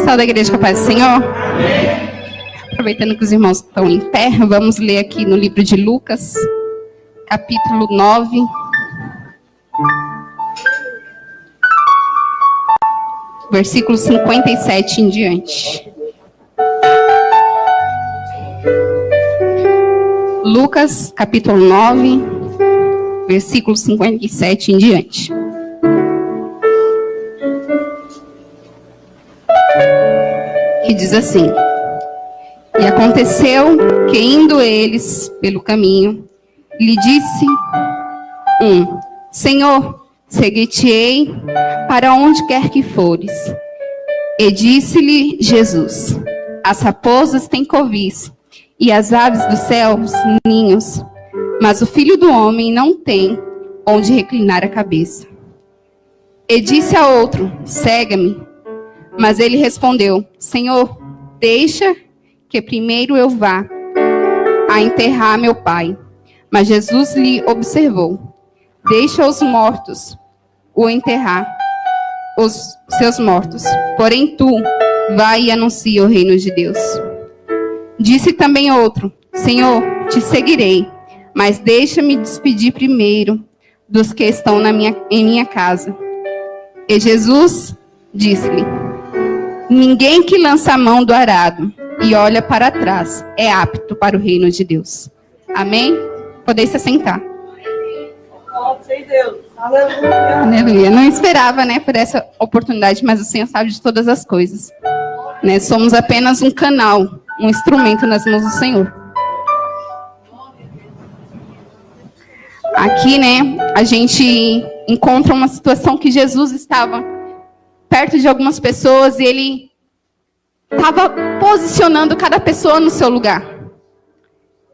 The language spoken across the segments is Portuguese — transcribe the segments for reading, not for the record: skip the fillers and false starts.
Pessoal da igreja, que a paz do Senhor. Amém. Aproveitando que os irmãos estão em pé, vamos ler aqui no livro de Lucas, capítulo 9. Versículo 57 em diante. Lucas, capítulo 9, versículo 57 em diante. Que diz assim: E aconteceu que, indo eles pelo caminho, lhe disse Senhor, seguir-te-ei para onde quer que fores. E disse-lhe Jesus: As raposas têm covis, e as aves do céu ninhos, mas o Filho do Homem não tem onde reclinar a cabeça. E disse a outro: Segue-me. Mas ele respondeu: Senhor, deixa que primeiro eu vá a enterrar meu pai. Mas Jesus lhe observou: Deixa os mortos o enterrar os seus mortos. Porém tu, vai e anuncia o reino de Deus. Disse também outro: Senhor, te seguirei, mas deixa-me despedir primeiro dos que estão em minha casa. E Jesus disse-lhe: Ninguém que lança a mão do arado e olha para trás é apto para o reino de Deus. Amém? Podeis se assentar. Aleluia. Aleluia. Não esperava, por essa oportunidade, mas o Senhor sabe de todas as coisas. Somos apenas um canal, um instrumento nas mãos do Senhor. Aqui, a gente encontra uma situação que Jesus estava perto de algumas pessoas e ele estava posicionando cada pessoa no seu lugar.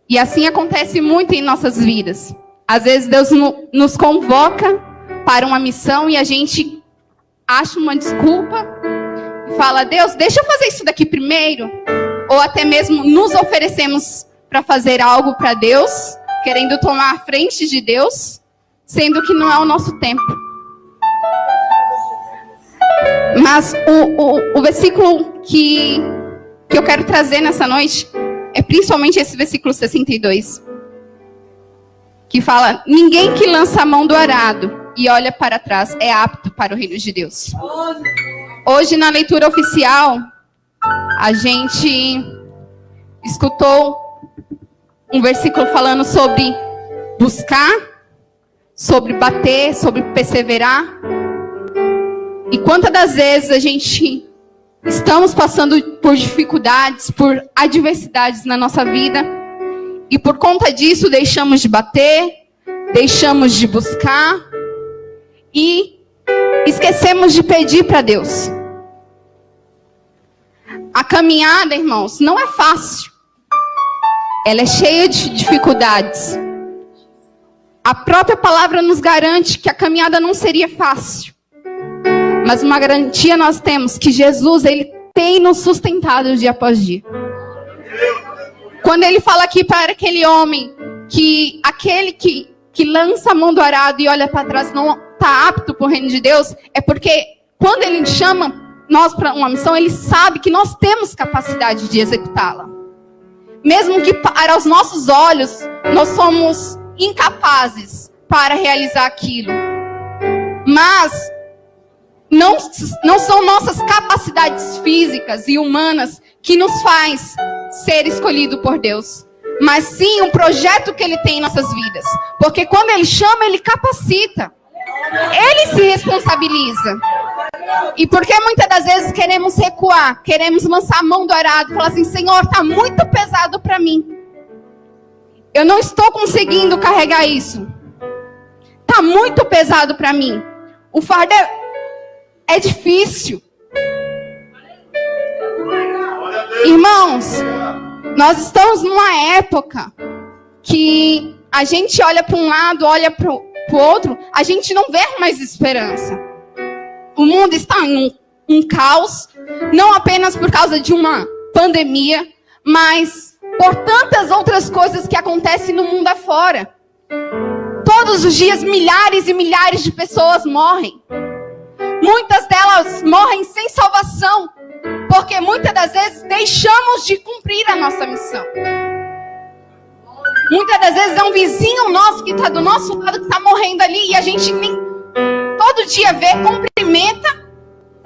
E assim acontece muito em nossas vidas. Às vezes Deus nos convoca para uma missão e a gente acha uma desculpa e fala: Deus, deixa eu fazer isso daqui primeiro. Ou até mesmo nos oferecemos para fazer algo para Deus, querendo tomar a frente de Deus, sendo que não é o nosso tempo. Mas o versículo que eu quero trazer nessa noite é principalmente esse versículo 62. Que fala: Ninguém que lança a mão do arado e olha para trás é apto para o reino de Deus. Hoje, na leitura oficial, a gente escutou um versículo falando sobre buscar, sobre bater, sobre perseverar. E quantas das vezes a gente estamos passando por dificuldades, por adversidades na nossa vida, e por conta disso deixamos de bater, deixamos de buscar e esquecemos de pedir para Deus. A caminhada, irmãos, não é fácil. Ela é cheia de dificuldades. A própria palavra nos garante que a caminhada não seria fácil. Mas uma garantia nós temos, que Jesus, ele tem nos sustentado dia após dia. Quando ele fala aqui para aquele homem que aquele que lança a mão do arado e olha para trás não está apto para o reino de Deus, é porque quando ele chama nós para uma missão, ele sabe que nós temos capacidade de executá-la. Mesmo que para os nossos olhos nós somos incapazes para realizar aquilo. Mas não são nossas capacidades físicas e humanas que nos faz ser escolhido por Deus, mas sim um projeto que Ele tem em nossas vidas. Porque quando Ele chama, Ele capacita. Ele se responsabiliza. E porque muitas das vezes queremos recuar, queremos lançar a mão do arado e falar assim: Senhor, está muito pesado para mim. Eu não estou conseguindo carregar isso. Está muito pesado para mim. O fardo é difícil. Irmãos, nós estamos numa época que a gente olha para um lado, olha para o outro, a gente não vê mais esperança. O mundo está em um caos, não apenas por causa de uma pandemia, mas por tantas outras coisas que acontecem no mundo afora. Todos os dias, milhares e milhares de pessoas morrem. Muitas delas morrem sem salvação, porque deixamos de cumprir a nossa missão. Muitas das vezes é um vizinho nosso que está do nosso lado, que está morrendo ali, e a gente nem todo dia vê, cumprimenta,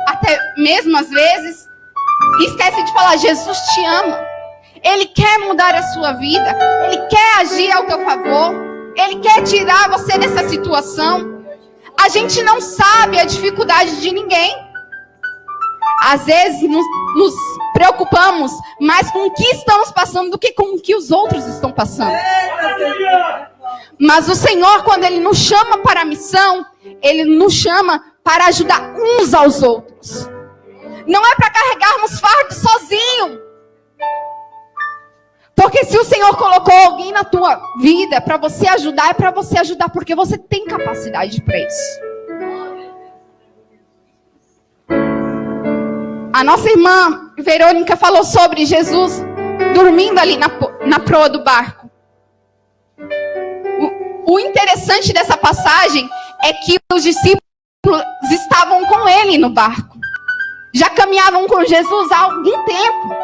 até mesmo às vezes, e esquece de falar: Jesus te ama. Ele quer mudar a sua vida. Ele quer agir ao teu favor. Ele quer tirar você dessa situação. A gente não sabe a dificuldade de ninguém. Às vezes nos preocupamos mais com o que estamos passando do que com o que os outros estão passando. Mas o Senhor, quando Ele nos chama para a missão, Ele nos chama para ajudar uns aos outros. Não é para carregarmos fardo sozinho. Porque se o Senhor colocou alguém na tua vida para você ajudar, é para você ajudar porque você tem capacidade para isso. A nossa irmã Verônica falou sobre Jesus dormindo ali na proa do barco. O interessante dessa passagem é que os discípulos estavam com ele no barco. Já caminhavam com Jesus há algum tempo.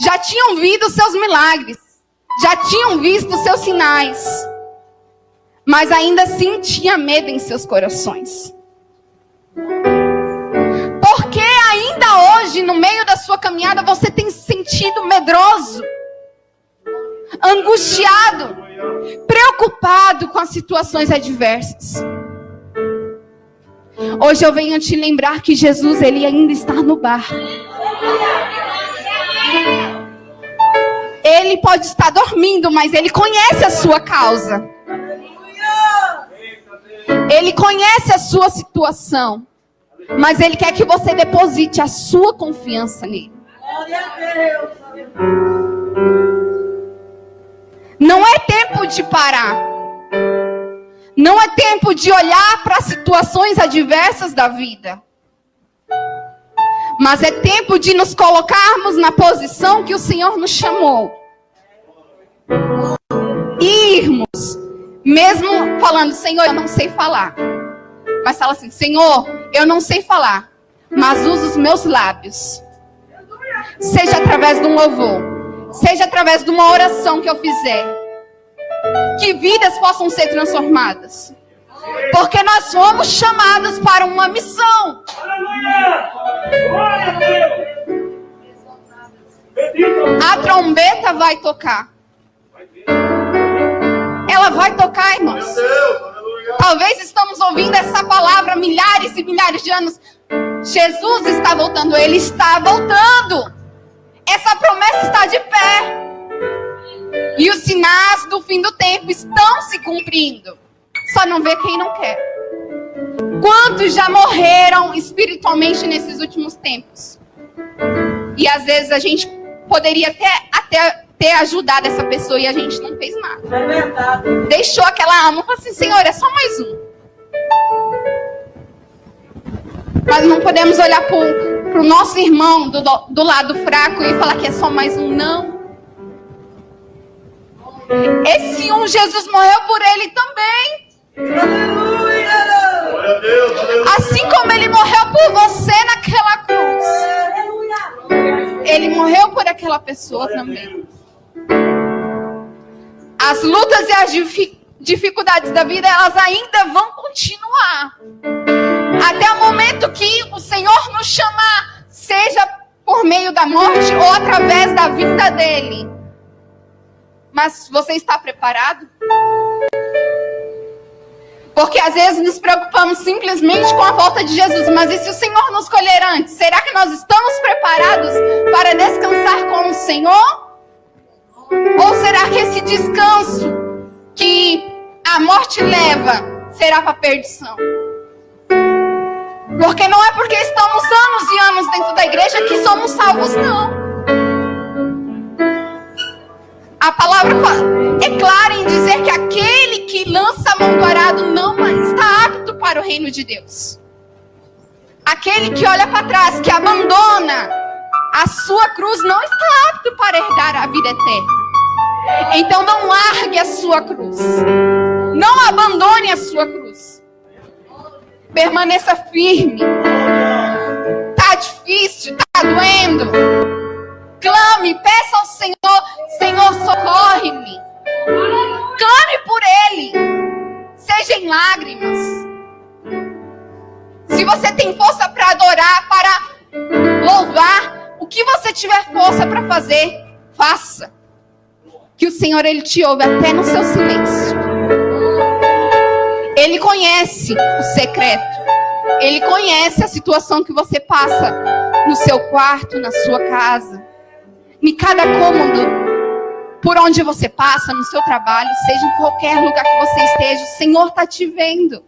Já tinham visto seus milagres. Já tinham visto seus sinais. Mas ainda assim tinha medo em seus corações. Porque ainda hoje, no meio da sua caminhada, você tem se sentido medroso, angustiado, preocupado com as situações adversas. Hoje eu venho te lembrar que Jesus, Ele ainda está no barco. Ele pode estar dormindo, mas Ele conhece a sua causa. Ele conhece a sua situação. Mas Ele quer que você deposite a sua confiança nele. Não é tempo de parar. Não é tempo de olhar para as situações adversas da vida. Mas é tempo de nos colocarmos na posição que o Senhor nos chamou. E irmos, mesmo falando: Senhor, eu não sei falar. Mas fala assim: Senhor, eu não sei falar, mas usa os meus lábios. Seja através de um louvor, seja através de uma oração que eu fizer, que vidas possam ser transformadas. Porque nós fomos chamados para uma missão. A trombeta vai tocar. Ela vai tocar, irmãos. Talvez estamos ouvindo essa palavra milhares e milhares de anos. Jesus está voltando. Ele está voltando. Essa promessa está de pé. E os sinais do fim do tempo estão se cumprindo. Só não vê quem não quer. Quantos já morreram espiritualmente nesses últimos tempos? E às vezes a gente poderia até ter ajudado essa pessoa e a gente não fez nada. É verdade. Deixou aquela alma e falou assim: Senhor, é só mais um. Mas não podemos olhar para o nosso irmão do lado fraco e falar que é só mais um. Não. Esse um, Jesus morreu por ele também. Aleluia! Assim como ele morreu por você naquela cruz, ele morreu por aquela pessoa também. As lutas e as dificuldades da vida, elas ainda vão continuar. Até o momento que o Senhor nos chamar, seja por meio da morte ou através da vinda dele. Mas você está preparado? Porque às vezes nos preocupamos simplesmente com a volta de Jesus. Mas e se o Senhor nos colher antes? Será que nós estamos preparados para descansar com o Senhor? Ou será que esse descanso que a morte leva será para a perdição? Porque não é porque estamos anos e anos dentro da igreja que somos salvos, não. A palavra é clara em dizer que aquele que lança a mão do arado não está apto para o reino de Deus. Aquele que olha para trás, que abandona a sua cruz, não está apto para herdar a vida eterna. Então não largue a sua cruz. Não abandone a sua cruz. Permaneça firme. Tá difícil, tá doendo. Clame, peça ao Senhor: Senhor, socorre-me. Clame por Ele. Seja em lágrimas. Se você tem força para adorar, para louvar, o que você tiver força para fazer, faça. Que o Senhor, Ele te ouve até no seu silêncio. Ele conhece o secreto. Ele conhece a situação que você passa no seu quarto, na sua casa, em cada cômodo, por onde você passa, no seu trabalho, seja em qualquer lugar que você esteja, o Senhor está te vendo.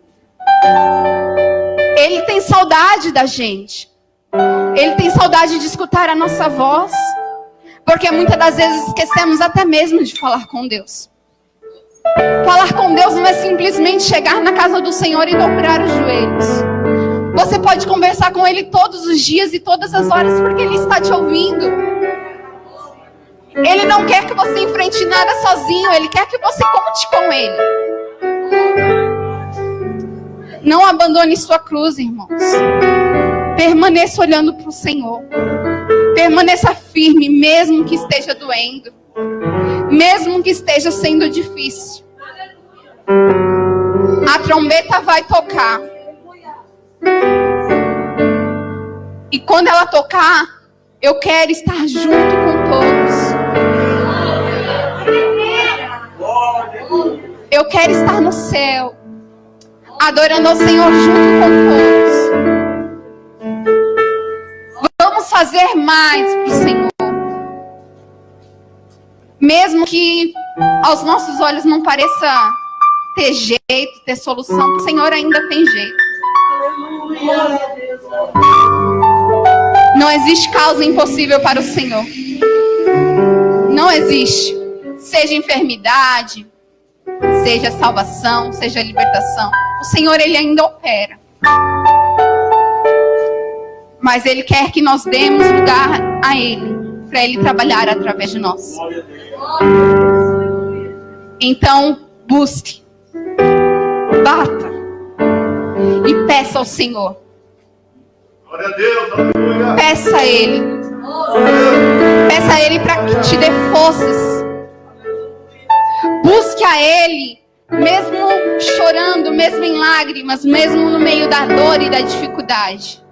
Ele tem saudade da gente. Ele tem saudade de escutar a nossa voz. Porque muitas das vezes esquecemos até mesmo de falar com Deus. Falar com Deus não é simplesmente chegar na casa do Senhor e dobrar os joelhos. Você pode conversar com Ele todos os dias e todas as horas, porque Ele está te ouvindo. Ele não quer que você enfrente nada sozinho, Ele quer que você conte com Ele. Não abandone sua cruz, irmãos. Permaneça olhando para o Senhor. Permaneça firme, mesmo que esteja doendo. Mesmo que esteja sendo difícil. A trombeta vai tocar. E quando ela tocar, eu quero estar junto com todos. Eu quero estar no céu, adorando ao Senhor junto com todos. Vamos fazer mais para o Senhor. Mesmo que aos nossos olhos não pareça ter jeito, ter solução, o Senhor ainda tem jeito. Não existe causa impossível para o Senhor. Não existe. Seja enfermidade, seja salvação, seja libertação. O Senhor, Ele ainda opera. Mas Ele quer que nós demos lugar a Ele, para Ele trabalhar através de nós. Então, busque, bata e peça ao Senhor. Glória a Deus, aleluia. Peça a Ele. Peça a Ele para que te dê forças. Busque a Ele, mesmo chorando, mesmo em lágrimas, mesmo no meio da dor e da dificuldade.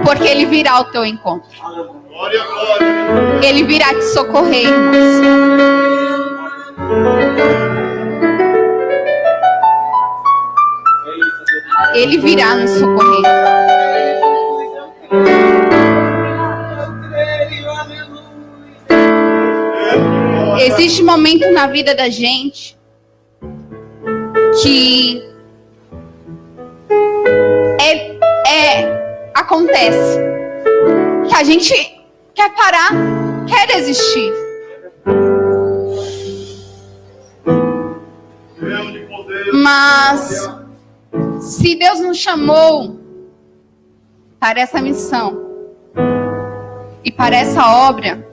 Porque Ele virá ao teu encontro. Glória, glória. Ele virá te socorrer, irmãos. Ele virá nos socorrer. Existe momento na vida da gente que acontece que a gente quer parar, quer desistir. Mas se Deus nos chamou para essa missão e para essa obra,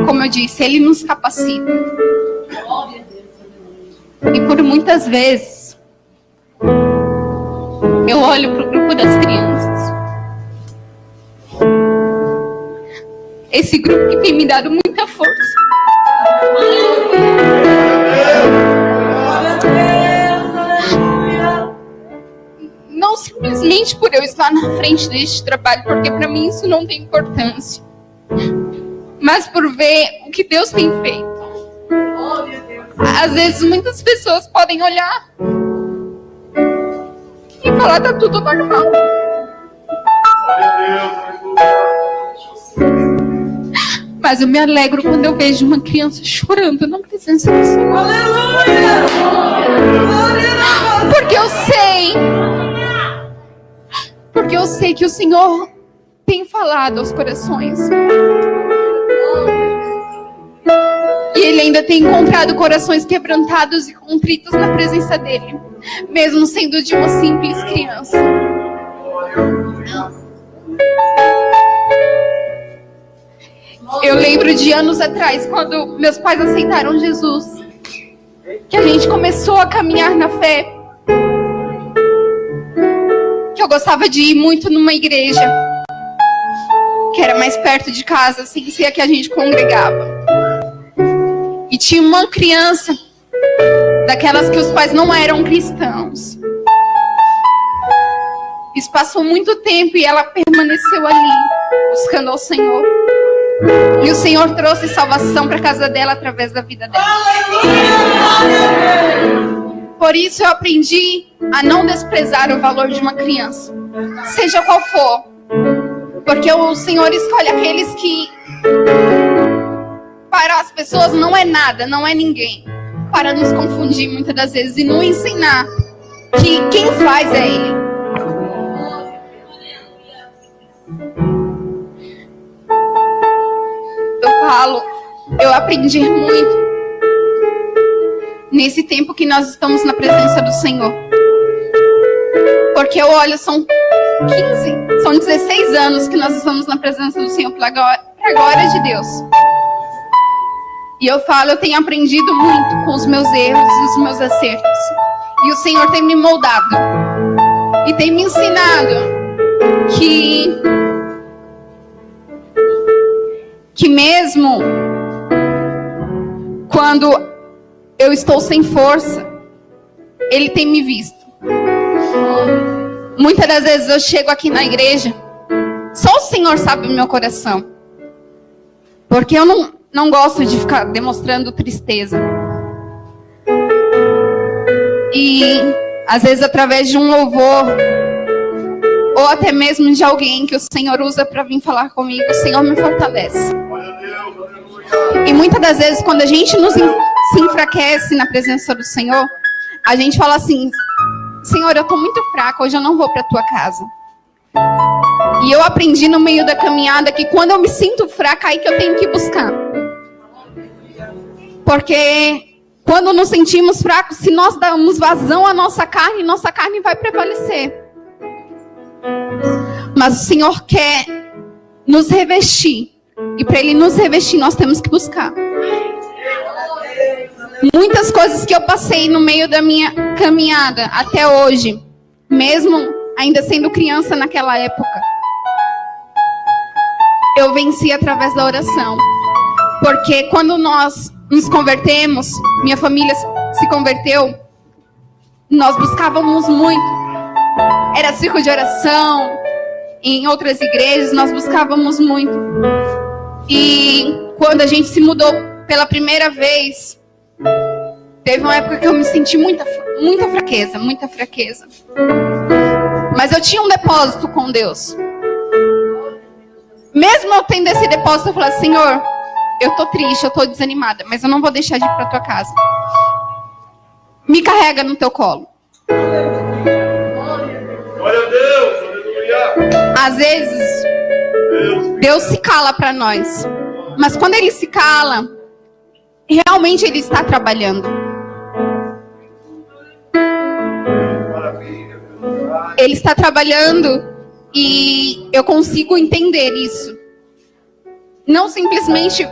como eu disse, Ele nos capacita. E por muitas vezes eu olho para o grupo das crianças. Esse grupo que tem me dado muita força. Não simplesmente por eu estar na frente deste trabalho, porque para mim isso não tem importância, mas por ver o que Deus tem feito. Às vezes muitas pessoas podem olhar e falar: tá tudo normal. Mas eu me alegro quando eu vejo uma criança chorando na presença do Senhor. Aleluia! Porque eu sei que o Senhor tem falado aos corações. E Ele ainda tem encontrado corações quebrantados e contritos na presença dEle, mesmo sendo de uma simples criança. Eu lembro de anos atrás, quando meus pais aceitaram Jesus, que a gente começou a caminhar na fé, que eu gostava de ir muito numa igreja. que era mais perto de casa, sem ser a que a gente congregava. E tinha uma criança, daquelas que os pais não eram cristãos. Isso passou muito tempo e ela permaneceu ali, buscando ao Senhor. E o Senhor trouxe salvação para a casa dela através da vida dela. Por isso eu aprendi a não desprezar o valor de uma criança, seja qual for. Porque o Senhor escolhe aqueles que, para as pessoas, não é nada, não é ninguém. Para nos confundir muitas das vezes e nos ensinar que quem faz é Ele. Eu aprendi muito nesse tempo que nós estamos na presença do Senhor. Porque eu olho, são 16 anos que nós estamos na presença do Senhor para a glória de Deus. E eu falo, eu tenho aprendido muito com os meus erros e os meus acertos. E o Senhor tem me moldado. E tem me ensinado que mesmo quando eu estou sem força, Ele tem me visto. Muitas das vezes eu chego aqui na igreja, só o Senhor sabe o meu coração. Porque eu não gosto de ficar demonstrando tristeza. E às vezes através de um louvor, ou até mesmo de alguém que o Senhor usa para vir falar comigo, o Senhor me fortalece. E muitas das vezes, quando a gente se enfraquece na presença do Senhor, a gente fala assim: Senhor, eu estou muito fraca, hoje eu não vou para a tua casa. E eu aprendi no meio da caminhada que quando eu me sinto fraca, aí que eu tenho que buscar. Porque quando nos sentimos fracos, se nós damos vazão à nossa carne vai prevalecer. Mas o Senhor quer nos revestir. E para Ele nos revestir, nós temos que buscar. Muitas coisas que eu passei no meio da minha caminhada até hoje, mesmo ainda sendo criança naquela época, eu venci através da oração. Porque quando nós nos convertemos, minha família se converteu, nós buscávamos muito. Era círculo de oração, em outras igrejas, nós buscávamos muito. E quando a gente se mudou pela primeira vez, teve uma época que eu me senti muita fraqueza. Mas eu tinha um depósito com Deus. Mesmo eu tendo esse depósito, eu falei: Senhor, eu tô triste, eu tô desanimada, mas eu não vou deixar de ir pra tua casa. Me carrega no teu colo. Glória a Deus, aleluia. Às vezes, Deus se cala para nós. Mas quando Ele se cala, realmente Ele está trabalhando. Ele está trabalhando e eu consigo entender isso. Não simplesmente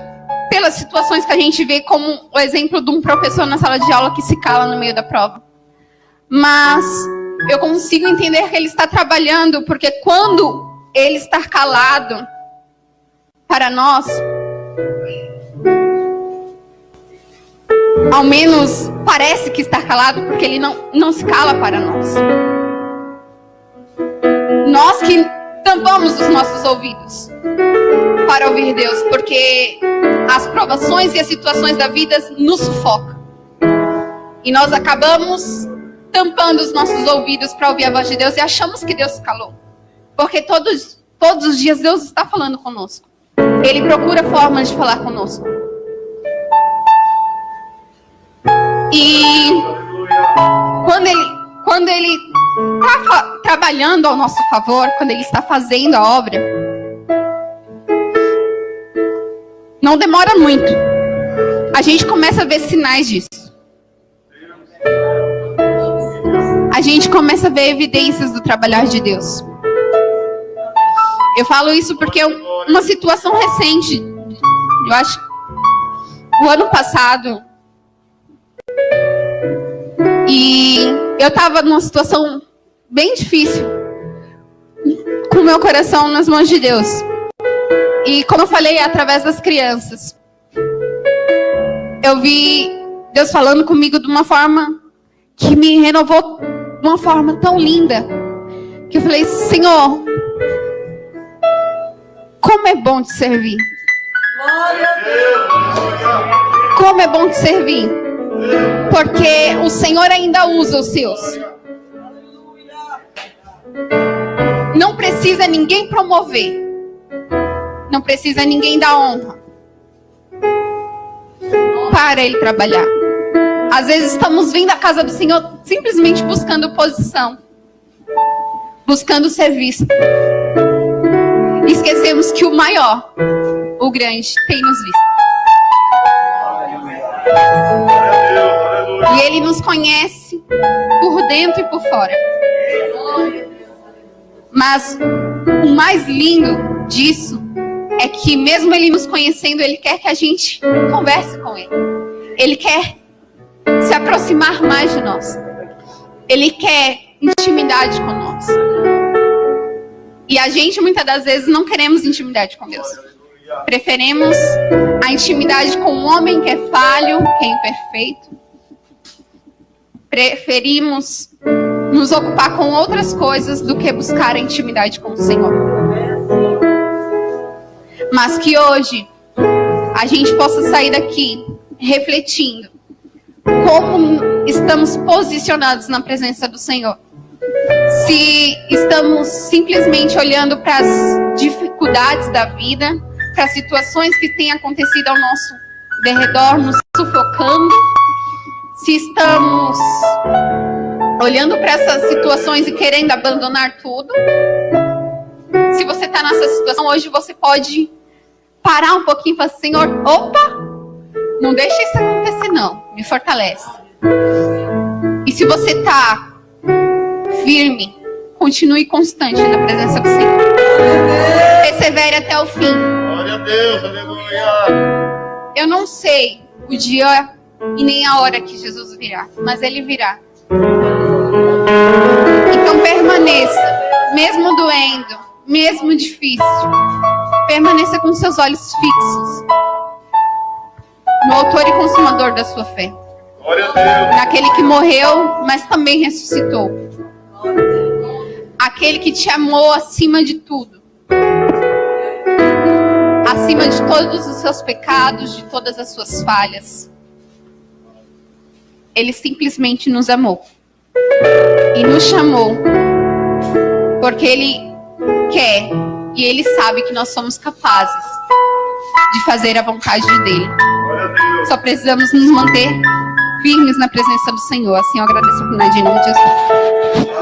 pelas situações que a gente vê, como o exemplo de um professor na sala de aula que se cala no meio da prova. Mas eu consigo entender que Ele está trabalhando, porque quando Ele está calado para nós, ao menos parece que está calado, porque Ele não se cala para nós. Nós que tampamos os nossos ouvidos para ouvir Deus, porque as provações e as situações da vida nos sufocam. E nós acabamos tampando os nossos ouvidos para ouvir a voz de Deus e achamos que Deus se calou. Porque todos os dias Deus está falando conosco. Ele procura formas de falar conosco. E quando Ele está trabalhando ao nosso favor, quando Ele está fazendo a obra, não demora muito. A gente começa a ver sinais disso. A gente começa a ver evidências do trabalhar de Deus. Eu falo isso porque uma situação recente, eu acho, o ano passado, e eu estava numa situação bem difícil, com o meu coração nas mãos de Deus. E como eu falei, através das crianças, eu vi Deus falando comigo de uma forma que me renovou de uma forma tão linda, que eu falei: Senhor, como é bom te servir. Glória a Deus. Como é bom te servir. Porque o Senhor ainda usa os seus. Não precisa ninguém promover. Não precisa ninguém dar honra para Ele trabalhar. Às vezes estamos vindo à casa do Senhor simplesmente buscando posição, buscando ser visto. E esquecemos que o maior, o grande, tem nos visto. E Ele nos conhece por dentro e por fora. Mas o mais lindo disso é que mesmo Ele nos conhecendo, Ele quer que a gente converse com Ele. Ele quer se aproximar mais de nós. Ele quer intimidade com nós. E a gente, muitas das vezes, não queremos intimidade com Deus. Preferimos a intimidade com um homem que é falho, que é imperfeito. Preferimos nos ocupar com outras coisas do que buscar a intimidade com o Senhor. Mas que hoje a gente possa sair daqui refletindo como estamos posicionados na presença do Senhor. Se estamos simplesmente olhando para as dificuldades da vida, para as situações que têm acontecido ao nosso derredor, nos sufocando. Se estamos olhando para essas situações e querendo abandonar tudo. Se você está nessa situação hoje, você pode parar um pouquinho e falar: Senhor, opa, não deixa isso acontecer não, me fortalece. E se você está firme, continue constante na presença do Senhor. Persevere até o fim. Glória a Deus, aleluia. Eu não sei o dia e nem a hora que Jesus virá, mas Ele virá. Então permaneça, mesmo doendo, mesmo difícil, permaneça com seus olhos fixos no autor e consumador da sua fé. Glória a Deus. Naquele que morreu, mas também ressuscitou. Aquele que te amou acima de tudo. Acima de todos os seus pecados, de todas as suas falhas. Ele simplesmente nos amou. E nos chamou. Porque Ele quer e Ele sabe que nós somos capazes de fazer a vontade dEle. Glória a Deus. Só precisamos nos manter firmes na presença do Senhor. Assim eu agradeço por nada em nome de Jesus.